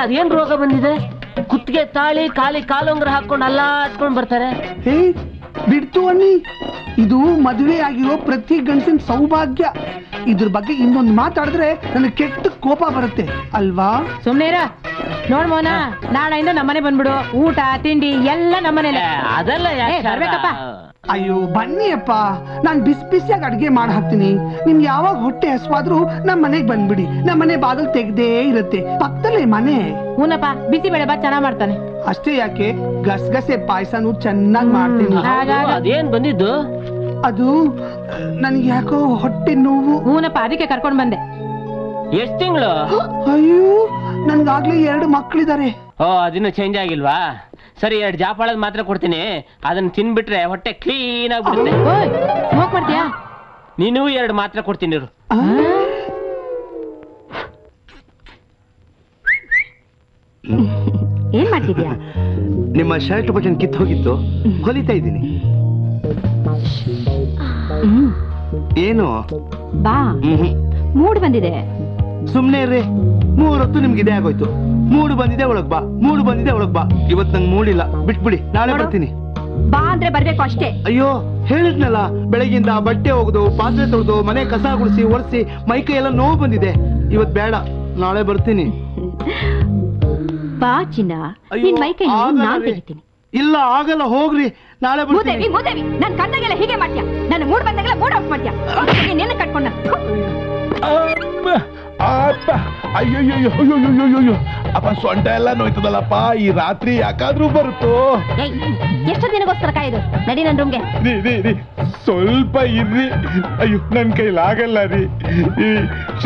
ಅದೇನ್ ರೋಗ ಬಂದಿದೆ? ಕುತ್ತಿಗೆ ತಾಳಿ ಕಾಲಿ ಕಾಲುಂಗ್ರ ಹಾಕೊಂಡು ಅಲ್ಲಾಡ್ಕೊಂಡ್ ಬರ್ತಾರೆ. ಬಿಡ್ತು ಅನ್ನಿ, ಇದು ಮದುವೆ ಆಗಿರೋ ಪ್ರತಿ ಗಂಡಸಿನ ಸೌಭಾಗ್ಯ. ಇದ್ರ ಬಗ್ಗೆ ಇನ್ನೊಂದು ಮಾತಾಡಿದ್ರೆ ನನಗೆ ಕೆಟ್ಟ ಕೋಪ ಬರುತ್ತೆ ಅಲ್ವಾ? ಸುಮ್ನೇರ ನೋಡ್ ಮೋನ, ನಾಳೆಯಿಂದ ನಮ್ಮನೆ ಬಂದ್ಬಿಡು. ಊಟ ತಿಂಡಿ ಎಲ್ಲ ನಮ್ಮನೇಲೆ. ಅದೆಲ್ಲ ಬರ್ಬೇಕಪ್ಪ. ಅಯ್ಯೋ ಬನ್ನಿ ಅಪ್ಪ, ನಾನ್ ಬಿಸಿ ಬಿಸಿಯಾಗಿ ಅಡ್ಗೆ ಮಾಡಿ ಹಾಕ್ತೀನಿ. ನಿಮ್ಗೆ ಯಾವಾಗ ಹೊಟ್ಟೆ ಹಸ್ವಾದ್ರೂ ನಮ್ ಮನೆಗ್ ಬಂದ್ಬಿಡಿ. ನಮ್ ಮನೆ ಬಾಗಿಲು ತೆಗ್ದೇ ಇರುತ್ತೆ, ಪಕ್ಕದಲ್ಲೇ ಮನೆ. ಹೂನಪ್ಪ, ಬಿಸಿ ಬೇಳೆ ಬಾತ್ ಚೆನ್ನಾಗ್ ಮಾಡ್ತಾನೆ. ಅಷ್ಟೇ ಯಾಕೆ, ಗಸಗಸೆ ಪಾಯಸನು ಚೆನ್ನಾಗ್ ಮಾಡ್ತೀನಿ. ಅದೇನ್ ಬಂದಿದ್ದು? ಅದು ನನ್ಗೆ ಯಾಕೋ ಹೊಟ್ಟೆ ನೋವು. ಹೂನಪ್ಪ, ಅದಕ್ಕೆ ಕರ್ಕೊಂಡ್ ಬಂದೆ. ಎಷ್ಟ್ ತಿಂಗಳು? ಅಯ್ಯೋ, ನನ್ಗಾಗ್ಲೇ 2 ಮಕ್ಳಿದಾರೆ. ಓ, ಅದಿನ್ನು ಚೇಂಜ್ ಆಗಿಲ್ವಾ? ಸರಿ, 2 ಜಾಪಾಳದ ಮಾತ್ರ ಕೊಡ್ತೀನಿ, ಅದನ್ನ ತಿನ್ಬಿಟ್ರೆ ಹೊಟ್ಟೆ ಕ್ಲೀನ್ ಆಗ್ಬಿಡುತ್ತೆ. ಸ್ಮೋಕ್ ಮಾಡ್ತೀಯಾ? ನೀನು 2 ಮಾತ್ರ ಕೊಡ್ತೀನಿ. ಏನ್ ಮಾಡ್ತಿದ್ಯಾ? ನಿಮ್ಮ ಶರ್ಟ್ ಬಟನ್ ಕಿತ್ತು ಹೋಗಿತ್ತು, ಹೊಲಿತಾ ಇದ್ದೀನಿ. ಏನು? ಬಾ, ಮೂಡ್ ಬಂದಿದೆ. ಸುಮ್ನೆ ಇರ್ರಿ, 3 ಹೊತ್ತು ನಿಮ್ಗೆ ಇದೇ ಆಗೋಯ್ತು. ಮೂಡು ಬಂದಿದೆ ಒಳಗ್ ಬಾ, ಮೂಡು ಬಂದಿದೆ ಒಳಗ್ ಬಾ. ಇವತ್ತು ನಂಗೆ ಮೂಡಿಲ್ಲ, ಬಿಟ್ಬಿಡಿ, ನಾಳೆ ಬರ್ತೀನಿ. ಬಾ ಅಂದ್ರೆ ಬರ್ಬೇಕು ಅಷ್ಟೇ. ಅಯ್ಯೋ ಹೇಳಿದ್ನಲ್ಲ, ಬೆಳಗಿಂದ ಬಟ್ಟೆ ಒಗೆದು ಪಾತ್ರೆ ತೊಳೆದು ಮನೆ ಕಸ ಗುಡಿಸಿ ಒರೆಸಿ ಮೈಕೈ ಎಲ್ಲ ನೋವು ಬಂದಿದೆ. ಇವತ್ ಬೇಡ, ನಾಳೆ ಬರ್ತೀನಿ. ಬಾ ಚಿನ್ನ, ನಿನ್ ಮೈಕೈ ನಾನ್ ತೆಗಿತೀನಿ. ಇಲ್ಲ ಆಗಲ್ಲ, ಹೋಗ್ರಿ, ನಾಳೆ ಬರ್ತೀನಿ. ಮೂದೇವಿ, ನನ್ ಕಂಡಾಗೆಲ್ಲ ಹೀಗೆ ಮಾಡ್ತೀಯ. ನನ್ನ ಮೂಡ್ ಬಂದಾಗೆಲ್ಲ ಮೂಡ್ ಔಟ್ ಮಾಡ್ತೀಯ. ನಿನ್ನ ಕಟ್ಕೊಂಡ ಅಯ್ಯೋ ಅಪ್ಪ, ಸೊಂಟ ಎಲ್ಲ ನೋಯ್ತದಲ್ಲಪ್ಪ. ಈ ರಾತ್ರಿ ಯಾಕಾದ್ರೂ ಬರುತ್ತೋ? ಎಷ್ಟು ದಿನಗೋಸ್ಕರ ಕಾಯ್ದು? ನಡಿ ನನ್ ರೂಮ್ಗೆ. ಸ್ವಲ್ಪ ಇರ್ರಿ. ಅಯ್ಯೋ, ನನ್ ಕೈಲಾಗಲ್ಲ ರೀ. ಈ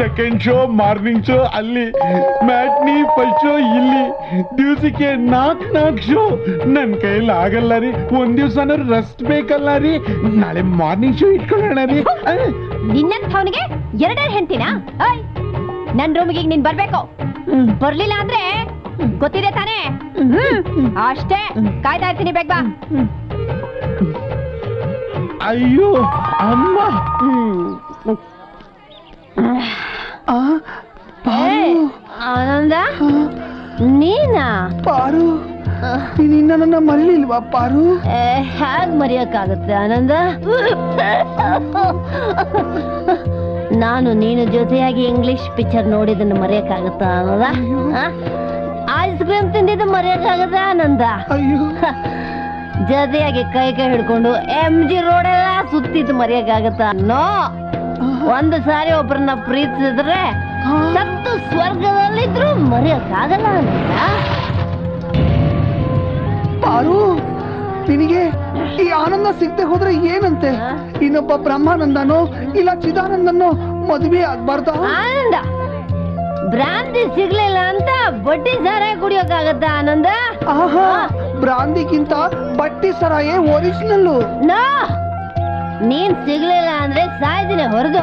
ಸೆಕೆಂಡ್ ಶೋ, ಮಾರ್ನಿಂಗ್ ಶೋ ಅಲ್ಲಿ, ಮ್ಯಾಟ್ನಿ ಫಸ್ಟ್ ಶೋ ಇಲ್ಲಿ, ದಿವ್ಸಕ್ಕೆ 4 ಶೋ. ನನ್ ಕೈಲಾಗಲ್ಲ ರೀ. ಒಂದ್ ದಿವ್ಸನಾರು ರೆಸ್ಟ್ ಬೇಕಲ್ಲ ರೀ. ನಾಳೆ ಮಾರ್ನಿಂಗ್ ಶೋ ಇಟ್ಕೊಳ್ಳೋಣ ರೀ. ನಿನ್ನಂಥವನಿಗೆ 2 ಹೆಂಡ್ತಿನಾ? ನನ್ ರೂಮಿಗೆ ನೀನ್ ಬರ್ಬೇಕು. ಬರ್ಲಿಲ್ಲ ಅಂದ್ರೆ ಗೊತ್ತಿದೆ ತಾನೇ? ಅಷ್ಟೇ, ಕಾಯ್ತಾ ಇರ್ತೀನಿ, ಬೇಗ ಬಾ. ಅಯ್ಯೋ ಅಮ್ಮ. ಆನಂದ, ನೀನಾ? ಪಾರು, ನೀನಿನ್ನ ನನ್ನ ಮರಳಿಲ್ವಾ ಪಾರು? ಹೇಗ್ ಮರೆಯಕ್ಕಾಗುತ್ತೆ ಆನಂದ? ನಾನು ನೀನು ಜೊತೆಯಾಗಿ ಇಂಗ್ಲಿಷ್ ಪಿಕ್ಚರ್ ನೋಡಿದ್ದನ್ನು ಮರೆಯಕ್ಕಾಗತ್ತ ಆನಂದ? ಐಸ್ ಕ್ರೀಮ್ ತಿಂದಿದ್ದು ಮರೆಯಕ್ಕಾಗತ್ತ ಆನಂದ? ಜೊತೆಯಾಗಿ ಕೈ ಹಿಡ್ಕೊಂಡು MG ರೋಡ್ ಎಲ್ಲ ಸುತ್ತಿದ್ದು ಮರೆಯಕ್ಕಾಗತ್ತ? ನೋ. ಒಂದು ಸಾರಿ ಒಬ್ಬರನ್ನ ಪ್ರೀತಿಸಿದ್ರೆ ಸತ್ತು ಸ್ವರ್ಗದಲ್ಲಿದ್ರು ಮರೆಯಕ್ಕಾಗಲ್ಲ ಆನಂದ. ಪಾರು, ನಿನಗೆ ಈ ಆನಂದ ಸಿಗದೆ ಹೋದ್ರೆ ಏನಂತೆ? ಇನ್ನೊಬ್ಬ ಬ್ರಹ್ಮಾನಂದನೋ ಇಲ್ಲ ಚಿದಾನಂದನೋ ಮದುವೆ ಆಗ್ಬಾರ್ದ? ಆನಂದ, ಭ್ರಾಂತಿ ಸಿಗ್ಲಿಲ್ಲ ಅಂತ ಬಡ್ಡಿ ಸಾರಾಯ ಕುಡಿಯೋಕ್ಕಾಗತ್ತ ಆನಂದ? ಆಹಾ, ಭ್ರಾಂತಿಗಿಂತ ಬಟ್ಟಿ ಸರಾಯೇ ಒರಿಜಿನಲ್. ನೋ, ನೀನ್ ಸಿಗ್ಲಿಲ್ಲ ಅಂದ್ರೆ ಸಾಯ್ದಿನ ಹೊರದು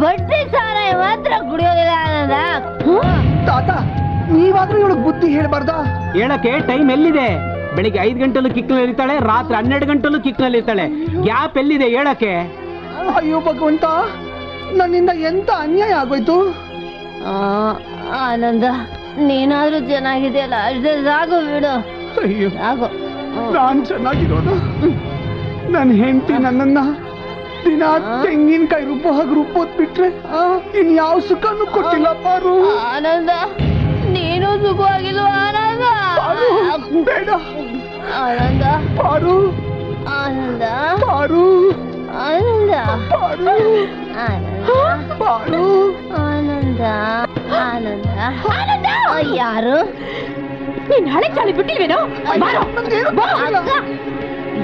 ಬಡ್ಡಿ ಸಾರಾಯ ಮಾತ್ರ ಕುಡಿಯೋದಿಲ್ಲ ಆನಂದ. ತಾತ, ನೀವಾದ್ರೂ ಇವಳಿಗೆ ಬುದ್ಧಿ ಹೇಳ್ಬಾರ್ದ? ಹೇಳಕ್ಕೆ ಟೈಮ್ ಎಲ್ಲಿದೆ? ಬೆಳಿಗ್ಗೆ 5 ಗಂಟೆಲ್ಲೂ ಕಿಕ್ನಲ್ಲಿ ಇರ್ತಾಳೆ, ರಾತ್ರಿ 12 ಗಂಟೆಲ್ಲೂ ಕಿಕ್ನಲ್ಲಿ ಇರ್ತಾಳೆ. ಗ್ಯಾಪ್ ಎಲ್ಲಿದೆ ಹೇಳಕ್ಕೆ? ಅಯ್ಯೋ ಭಗವಂತ, ನನ್ನಿಂದ ಎಂತ ಅನ್ಯಾಯ ಆಗೋಯ್ತು. ಆನಂದ, ನೀನಾದ್ರೂ ಚೆನ್ನಾಗಿದೆಯಲ್ಲ, ಅಷ್ಟೇ ಸಾಕು ಬಿಡು. ಅಯ್ಯೋ, ಸಾಕು. ನಾನ್ ಚೆನ್ನಾಗಿರೋದು, ನನ್ನ ಹೆಂಡತಿ ನನ್ನನ್ನ ದಿನ ತೆಂಗಿನಕಾಯಿ ರುಬ್ಬೋ ಹಾಗೆ ರುಬ್ಬೋದ್ ಬಿಟ್ರೆ ಇನ್ ಯಾವ ಸುಖನೂ ಕೊಟ್ಟಿಲ್ಲ ಪಾರು. ಆನಂದ, ನೀನು ಸುಖವಾಗಿಲ್ವ ಆನಂದ? ಬೇಡ ಆನಂದ. ಪಾರು, ಆನಂದ. ಪಾರು, ಆನಂದ. ಪಾರು, ಪಾರು, ಆನಂದ. ಆನಂದ. ಆನಂದ. ಯಾರು? ನೀನ್ ಹಳೆ ಚಾಳಿ ಬಿಟ್ಟಿಲ್ವೇನೋ?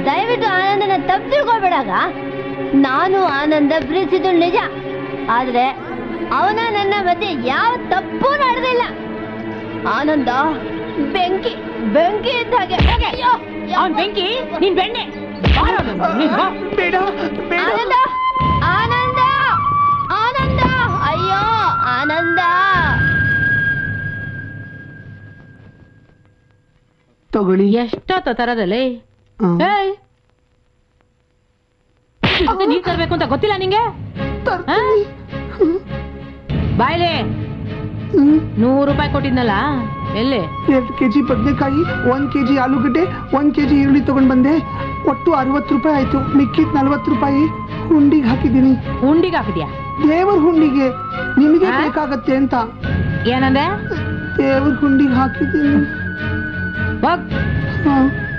ದಯವಿಟ್ಟು ಆನಂದನ ತಪ್ಪು ತಿಳ್ಕೊಬೇಡಾಗ. ನಾನು ಆನಂದ ಪ್ರೀತಿಸಿದ್ದು ನಿಜ, ಆದ್ರೆ ಅವನ ನನ್ನ ಮಧ್ಯೆ ಯಾವ ತಪ್ಪು ನಡೆದಿಲ್ಲ. ಆನಂದ ಬೆಂಕಿ, ಬೆಂಕಿ ಇದ್ದ ಹಾಗೆ. ಬೆಂಕಿ, ನೀನ್ ಬೆಣ್ಣೆ. ಬೇಡ, ಆನಂದ, ಆನಂದ, ಆನಂದ, ಅಯ್ಯೋ ಆನಂದ. ತಗೊಳ್ಳಿ. ಎಷ್ಟೊತ್ತ ತರದಲ್ಲಿ ನೀರ್ ತರ್ಬೇಕು ಅಂತ ಗೊತ್ತಿಲ್ಲ ನಿಂಗೆ? ಬಾಯ್ಲೆ, 100 ರೂಪಾಯಿ ಕೊಟ್ಟಿದ್ನಲ್ಲ, ಎಲ್ಲಿ 2 kg ಬದನೆಕಾಯಿ, 1 kg ಆಲೂಗಡ್ಡೆ, 1 kg ಈರುಳ್ಳಿ ತಗೊಂಡ್ ಬಂದೆ. ಒಟ್ಟು 60 ರೂಪಾಯಿ ಆಯ್ತು. ಮಿಕ್ಕಿದ್ 40 ರೂಪಾಯಿ ಹುಂಡಿಗೆ ಹಾಕಿದ್ದೀನಿ. ಉಂಡಿಗೆ ಹಾಕಿದ್ಯಾ? ದೇವರ ಹುಂಡಿಗೆ, ನಿಮಗೆ ಬೇಕಾಗತ್ತೆ ಅಂತ. ಏನಂದೆ? ದೇವರ ಹುಂಡಿಗೆ ಹಾಕಿದ್ದೀನಿ. ಹೋಗ್. ಹಾ,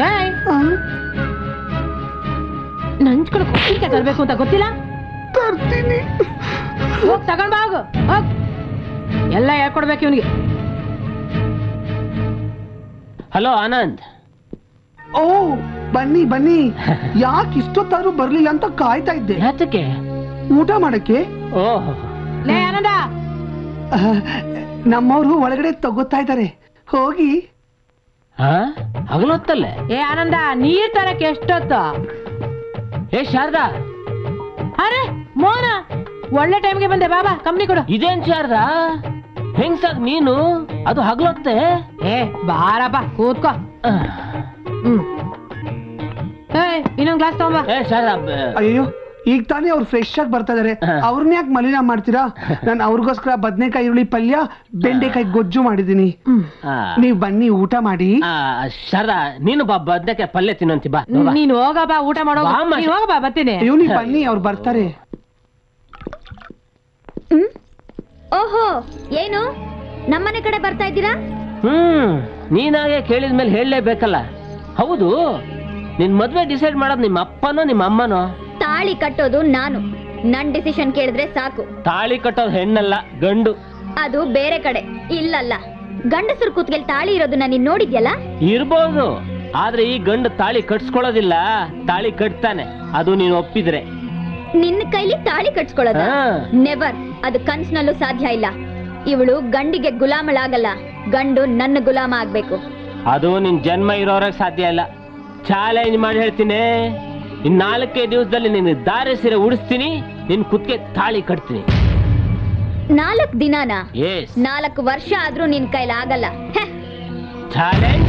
ಏಯ್, ಹಾ. ನಂಚ್ಕೊಳ್ ಕೊಟ್ಟಿಗೆ ತರ್ಬೇಕು ಅಂತ ಗೊತ್ತಿಲ್ಲ? ತರ್ತೀನಿ. ಹೋಗ್ ತಗೊಂಡ್ ಬಾ, ಹೋಗು. ಹೋಗ್. ಎಲ್ಲ ಹೇಳ್ಕೊಡ್ಬೇಕು ಇವನಿಗೆ. ಹಲೋ ಆನಂದ್. ಓ ಬನ್ನಿ ಬನ್ನಿ. ಯಾಕೆ ಇಷ್ಟೊತ್ತಾದ್ರೂ ಬರ್ಲಿಲ್ಲ ಅಂತ ಕಾಯ್ತಾ ಇದ್ದೆ. ಯಾತಕ್ಕೆ? ಊಟ ಮಾಡಕ್ಕೆ. ಓಹ್, ಲೇ ಆನಂದ, ನಮ್ಮವ್ರು ಒಳಗಡೆ ತಗೋತಾ ಇದ್ದಾರೆ, ಹೋಗಿ. ಹಾ ಹಗಲೊತ್ತಲ್ಲೇ? ಏ ಆನಂದ, ನೀರ್ ತರಕ್ಕೆ ಎಷ್ಟೊತ್ತು? ಏ ಶಾರದಾ. ಅರೆ ಮೋನ, ಒಳ್ಳೆ ಟೈಮ್ಗೆ ಬಂದೆ. ಬಾಬಾ ಕಂಪ್ನಿ ಕೊಡು. ಇದೇನ್ ಶಾರದಾ, ಹೆಂಗ್ಸಾಗ್ ನೀನು, ಅದು ಹಗಲೊತ್ತೆ? ಏ ಬಾರಪ್ಪ, ಕೂತ್ಕೋ. ಇನ್ನೊಂದ್ ಗ್ಲಾಸ್ ತಗೊಂಬ. ಏ ಶಾರದಾ. ಅಯ್ಯೋ, ಈಗ ತಾನೇ ಅವ್ರು ಫ್ರೆಶ್ ಆಗಿ ಬರ್ತಾ ಇದಾರೆ, ಅವ್ರನ್ನ ಯಾಕೆ ಮಲಿನ ಮಾಡ್ತೀರಾ? ನಾನು ಅವ್ರಿಗೋಸ್ಕರ ಬದನೆಕಾಯಿ ಈರುಳ್ಳಿ ಪಲ್ಯ, ಬೆಂಡೆಕಾಯಿ ಗೊಜ್ಜು ಮಾಡಿದೀನಿ. ನೀವ್ ಬನ್ನಿ, ಊಟ ಮಾಡಿ. ಶಾರದಾ, ನೀನು ಬಾ, ಬದನೆಕಾಯಿ ಪಲ್ಯ ತಿನ್ನಂತಿ ಬಾ. ನೀನ್ ಹೋಗ ಬಾ, ಊಟ ಮಾಡೋ. ಹೋಗ ಬಾ, ಬರ್ತೀನಿ. ಅಯ್ಯೋ, ನೀವ್ ಬನ್ನಿ, ಅವ್ರು ಬರ್ತಾರೆ. ಓಹೋ, ಏನು ನಮ್ಮನೆ ಕಡೆ ಬರ್ತಾ ಇದ್ದೀರಾ? ನೀನಾಗೆ ಕೇಳಿದ್ಮೇಲೆ ಹೇಳಲೇಬೇಕಲ್ಲ. ಹೌದು, ನಿನ್ ಮದ್ವೆ ಡಿಸೈಡ್ ಮಾಡೋದು ನಿಮ್ಮ ಅಪ್ಪನೋ ನಿಮ್ಮ ಅಮ್ಮನೋ? ತಾಳಿ ಕಟ್ಟೋದು ನಾನು. ನನ್ ಡಿಸಿಷನ್ ಕೇಳಿದ್ರೆ ಸಾಕು. ತಾಳಿ ಕಟ್ಟೋದು ಹೆಣ್ಣಲ್ಲ, ಗಂಡು. ಅದು ಬೇರೆ ಕಡೆ. ಇಲ್ಲಲ್ಲ, ಗಂಡಸರು ಕೂತ್ಗೆಲ್ ತಾಳಿ ಇರೋದನ್ನ ನೀನ್ ನೋಡಿದ್ಯಲ್ಲ? ಇರ್ಬೋದು, ಆದ್ರೆ ಈ ಗಂಡು ತಾಳಿ ಕಟ್ಸ್ಕೊಳ್ಳೋದಿಲ್ಲ, ತಾಳಿ ಕಟ್ತಾನೆ. ಅದು ನೀನು ಒಪ್ಪಿದ್ರೆ. ನಿನ್ನ ಕೈಲಿ ತಾಳಿ ಕಟ್ಸ್ಕೊಳ್ಳೋದ? ನೆವರ್. ಅದು ಕನ್ಸ್ನಲ್ಲೂ ಸಾಧ್ಯ ಇಲ್ಲ. ಇವಳು ಗಂಡಿಗೆ ಗುಲಾಮಳಾಗಲ್ಲ, ಗಂಡು ನನ್ನ ಗುಲಾಮ ಆಗ್ಬೇಕು. ಅದು ನಿನ್ ಜನ್ಮ ಇರೋರಕ್ಕೆ ಸಾಧ್ಯ ಇಲ್ಲ. ಚಾಲೆಂಜ್ ಮಾಡಿ ಹೇಳ್ತೀನಿ, ಇನ್ 4 ದಿವಸದಲ್ಲಿ ನಿನ್ ದಾರೆ ಸೀರೆ ಉಡಿಸ್ತೀನಿ, ನಿನ್ ಕುತ್ತಿಗೆ ತಾಳಿ ಕಟ್ತೀನಿ. 4 ದಿನಾನ? 4 ವರ್ಷ ಆದ್ರೂ ನಿನ್ ಕೈಲಿ ಆಗಲ್ಲ. ಚಾಲೆಂಜ್.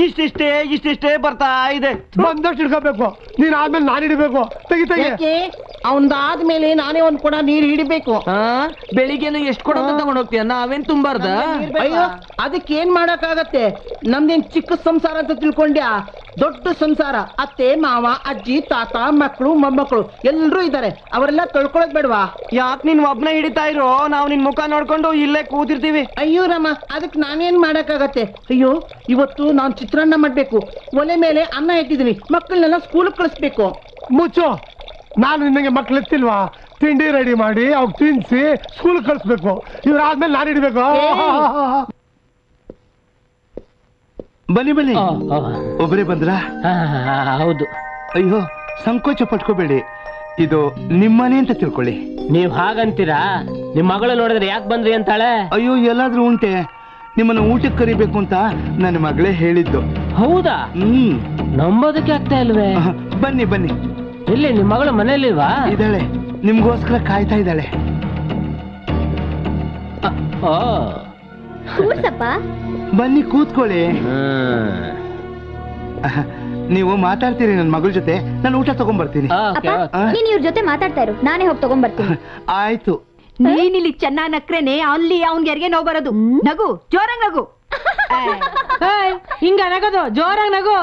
ಇಷ್ಟಿಷ್ಟೇ ಬರ್ತಾ ಇದೆ. ಬಂದಷ್ಟು ಹಿಡ್ಕೋಬೇಕು, ನೀನ್ ಆದ್ಮೇಲೆ ನಾನು ಹಿಡಿಬೇಕು. ತೆಗಿ. ಅವಂದಾದ್ಮೇಲೆ ನಾನೇ ಒಂದ್ ಕೊಡ ನೀರ್ ಹಿಡಿಬೇಕು. ಬೆಳಿಗ್ಗೆನು ಎಷ್ಟು ಕೊಡ ತಗೊಂಡ್ ಹೋಗ್ತೀಯ? ನಾವೇನ್ ತುಂಬಾರ್ದ? ಅಯ್ಯೋ, ಅದಕ್ಕೆ ಏನ್ ಮಾಡಕ್ಕಾಗತ್ತೆ? ನಮ್ದೇನ್ ಚಿಕ್ಕ ಸಂಸಾರ ಅಂತ ತಿಳ್ಕೊಂಡ್ಯಾ? ದೊಡ್ಡ ಸಂಸಾರ. ಅತ್ತೆ, ಮಾವ, ಅಜ್ಜಿ, ತಾತ, ಮಕ್ಕಳು, ಮೊಮ್ಮಕ್ಕಳು ಎಲ್ರೂ ಇದ್ದಾರೆ. ಅವರೆಲ್ಲ ತೊಳ್ಕೊಳಕ್ ಬೇಡವಾ? ಯಾಕೆ ನೀನ್ ಒಬ್ನ ಹಿಡಿತಾ ಇರೋ? ನಾವು ನಿನ್ ಮುಖ ನೋಡ್ಕೊಂಡು ಇಲ್ಲೇ ಕೂತಿರ್ತೀವಿ. ಅಯ್ಯೋ ರಾಮ, ಅದಕ್ಕೆ ನಾನೇನ್ ಮಾಡಕ್ಕಾಗತ್ತೆ? ಅಯ್ಯೋ, ಇವತ್ತು ನಾನ್ ಚಿತ್ರಾನ್ನ ಮಾಡ್ಬೇಕು. ಒಲೆ ಮೇಲೆ ಅನ್ನ ಇಟ್ಟಿದೀನಿ. ಮಕ್ಕಳನ್ನೆಲ್ಲ ಸ್ಕೂಲ್ ಕಳಿಸ್ಬೇಕು. ಮುಚ್ಚು, ನಾನು ನಿನ್ನಗೆ ಮಕ್ಳು ಎತ್ತಿಲ್ವಾ? ತಿಂಡಿ ರೆಡಿ ಮಾಡಿ ಅವ್ರು ತಿನ್ಸಿ ಸ್ಕೂಲ್ ಕಳಿಸ್ಬೇಕು. ಇವ್ರಾದ್ಮೇಲೆ ನಾನು ಹಿಡಿಬೇಕು. ಬನ್ನಿ ಬನ್ನಿ. ಒಬ್ಬರೇ ಬಂದ್ರ? ಹೌದು. ಅಯ್ಯೋ, ಸಂಕೋಚ ಪಟ್ಕೋಬೇಡಿ, ಇದು ನಿಮ್ಮನೆ ಅಂತ ತಿಳ್ಕೊಳ್ಳಿ. ನೀವ್ ಹಾಗಂತೀರಾ? ನಿಮ್ ಮಗಳು ನೋಡಿದ್ರೆ ಯಾಕೆ ಬಂದ್ರಿ ಅಂತಾಳೆ? ಅಯ್ಯೋ, ಎಲ್ಲಾದ್ರೂ ಉಂಟೆ? ನಿಮ್ಮನ್ನ ಊಟಕ್ಕೆ ಕರಿಬೇಕು ಅಂತ ನನ್ನ ಮಗಳೇ ಹೇಳಿದ್ದು. ಹೌದಾ? ನಂಬೋದಕ್ಕೆ ಆಗ್ತಾ ಇಲ್ವೇ? ಬನ್ನಿ ಬನ್ನಿ. ಎಲ್ಲಿ ನಿಮ್ ಮಗಳು ಮನೇಲಿಲ್ವಾ? ಇದ್ದಾಳೆ, ನಿಮ್ಗೋಸ್ಕರ ಕಾಯ್ತಾ ಇದ್ದಾಳೆ. ಬನ್ನಿ ಕೂತ್ಕೊಳ್ಳಿ. ನೀವು ಮಾತಾಡ್ತೀರಿ ನನ್ನ ಮಗಳ ಜೊತೆ, ನಾನು ಊಟ ತಗೊಂಡ್ಬರ್ತೀನಿ. ನೀನ್ ಇವ್ರ ಜೊತೆ ಮಾತಾಡ್ತಾ ಇರು, ನಾನೇ ಹೋಗಿ ತಗೊಂಡ್ಬರ್ತೀನಿ. ಆಯ್ತು. ನೀನಿಲ್ಲಿ ಚೆನ್ನಾಗ್ ನಕ್ರೇನೆ ಅಲ್ಲಿ ಅವ್ನ್ಗೆ ಯಾರಿಗೆ ನೋವು ಬರೋದು. ನಗು, ಜೋರಾಗ್ ನಗು. ಹಿಂಗ ನಗದು, ಜೋರಾಗ್ ನಗು.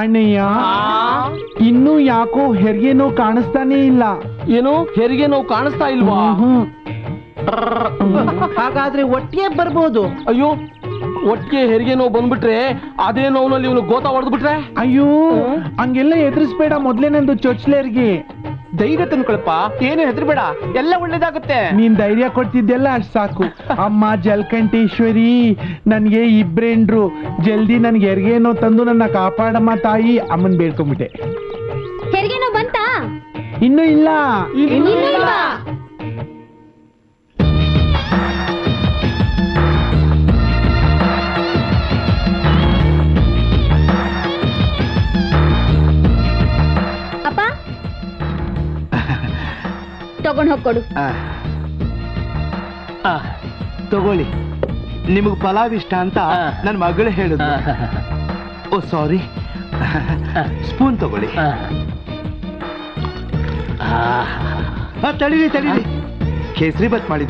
ಅಣ್ಣಯ್ಯ, ಇನ್ನೂ ಯಾಕೋ ಹೆರಿಗೆ ನೋವು ಕಾಣಿಸ್ತಾನೆ ಇಲ್ಲ. ಏನು ಹೆರಿಗೆ ನೋವು ಕಾಣಿಸ್ತಾ ಇಲ್ವಾ? ಹಾಗಾದ್ರೆ ಒಟ್ಟಿಗೆ ಬರ್ಬೋದು. ಅಯ್ಯೋ, ಒಟ್ಟಿಗೆ ಹೆರಿಗೆ ನೋವು ಬಂದ್ಬಿಟ್ರೆ ಅದೇ ನೋವಿನಲ್ಲಿ ಇವನು ಗೋತ ಹೊಡೆದ್ಬಿಟ್ರೆ? ಅಯ್ಯೋ, ಹಂಗೆಲ್ಲ ಎದುರಿಸ್ಬೇಡ. ಮೊದ್ಲೇ ನಂದು ಚೊಚ್ಲೇರ್ಗೆ ಧೈರ್ಯ ತಂದ್ಕೊಳಪ್ಪ, ಏನು ಹೆದರ್ಬೇಡ, ಎಲ್ಲ ಒಳ್ಳೇದಾಗುತ್ತೆ. ನೀನ್ ಧೈರ್ಯ ಕೊಡ್ತಿದ್ದೆಲ್ಲ ಅಷ್ಟ್ ಸಾಕು. ಅಮ್ಮ ಜಲಕಂಠೇಶ್ವರಿ, ನನ್ಗೆ ಇಬ್ರೇನ್ರು, ಜಲ್ದಿ ನನ್ಗೆ ಹೆರಿಗೆನೋ ತಂದು ನನ್ನ ಕಾಪಾಡಮ್ಮ ತಾಯಿ. ಅಮ್ಮನ್ ಬೇಡ್ಕೊಂಬಿಟ್ಟೆ. ಹೆರಿಗೆನೋ ಬಂತಾ? ಇನ್ನೂ ಇಲ್ಲ. ಅಪ್ಪ, ತಗೊಂಡ್ ಹೋಗ್ಕೊಡು. ತಗೊಳ್ಳಿ, ನಿಮಗ್ ಪಲಾವ್ ಇಷ್ಟ ಅಂತ ನನ್ನ ಮಗಳು ಹೇಳಿದ್ರು. ಓ ಸಾರಿ, ಸ್ಪೂನ್ ತಗೊಳ್ಳಿ. ತಡೀರಿ, ಕೇಸರಿ ಬತ್ ಮಾಡಿದ್ವಿ.